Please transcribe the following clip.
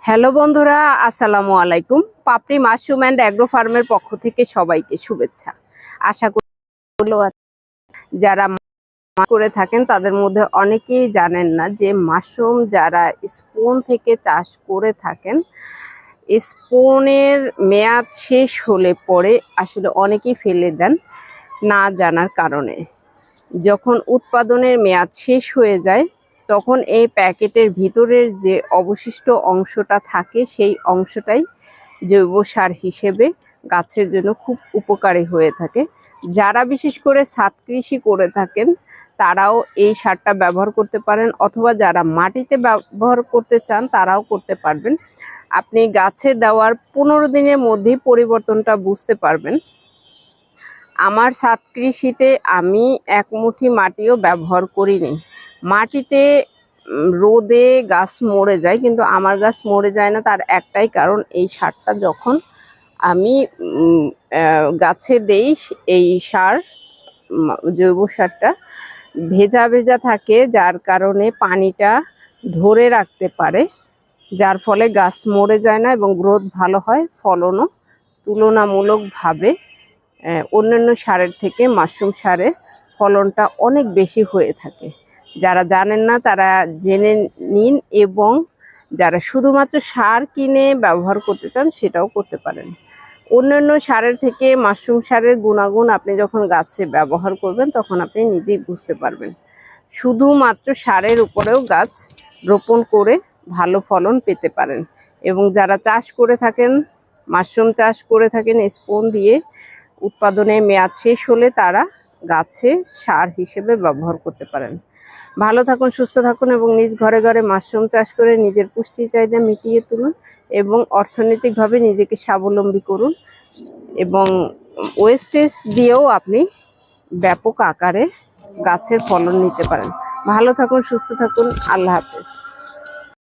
Hello বন্ধুরা, আসসালামু আলাইকুম। পাপড়ি মাশরুম অ্যান্ড অ্যাগ্রো ফার্মের পক্ষ থেকে সবাইকে শুভেচ্ছা। আশা করি যারা করে থাকেন তাদের মধ্যে অনেকেই জানেন না যে মাশরুম যারা স্পুন থেকে চাষ করে থাকেন, স্পুনের মেয়াদ শেষ হলে পরে আসলে অনেকেই ফেলে দেন না জানার কারণে। যখন উৎপাদনের মেয়াদ শেষ হয়ে যায় তখন এই প্যাকেটের ভিতরের যে অবশিষ্ট অংশটা থাকে সেই অংশটাই জৈব সার হিসেবে গাছের জন্য খুব উপকারী হয়ে থাকে। যারা বিশেষ করে ছাদ কৃষি করে থাকেন তারাও এই সারটা ব্যবহার করতে পারেন, অথবা যারা মাটিতে ব্যবহার করতে চান তারাও করতে পারবেন। আপনি গাছে দেওয়ার 15 দিনের মধ্যেই পরিবর্তনটা বুঝতে পারবেন। আমার ছাদ কৃষিতে আমি এক মুঠি মাটিও ব্যবহার করিনি। মাটিতে রোদে গাছ মরে যায়, কিন্তু আমার গাছ মরে যায় না। তার একটাই কারণ, এই সারটা যখন আমি গাছে দেই, এই সার জৈব সারটা ভেজা ভেজা থাকে, যার কারণে পানিটা ধরে রাখতে পারে, যার ফলে গাছ মরে যায় না এবং গ্রোথ ভালো হয়। ফলনও তুলনামূলকভাবে অন্যান্য সারের থেকে মাশরুম সারে ফলনটা অনেক বেশি হয়ে থাকে। যারা জানেন না তারা জেনে নিন, এবং যারা শুধুমাত্র সার কিনে ব্যবহার করতে চান সেটাও করতে পারেন। অন্যান্য সারের থেকে মাশরুম সারের গুণাগুণ আপনি যখন গাছে ব্যবহার করবেন তখন আপনি নিজেই বুঝতে পারবেন। শুধুমাত্র সারের উপরেও গাছ রোপণ করে ভালো ফলন পেতে পারেন। এবং যারা চাষ করে থাকেন, মাশরুম চাষ করে থাকেন স্পুন দিয়ে, উৎপাদনের মেয়াদ শেষ হলে তারা গাছে সার হিসেবে ব্যবহার করতে পারেন। ভালো থাকুন, সুস্থ থাকুন এবং নিজ ঘরে ঘরে মাশরুম চাষ করে নিজের পুষ্টি চাহিদা মিটিয়ে তুলুন এবং অর্থনৈতিকভাবে নিজেকে স্বাবলম্বী করুন। এবং ওয়েস্টেজ দিয়েও আপনি ব্যাপক আকারে গাছের ফলন নিতে পারেন। ভালো থাকুন, সুস্থ থাকুন। আল্লাহ হাফেজ।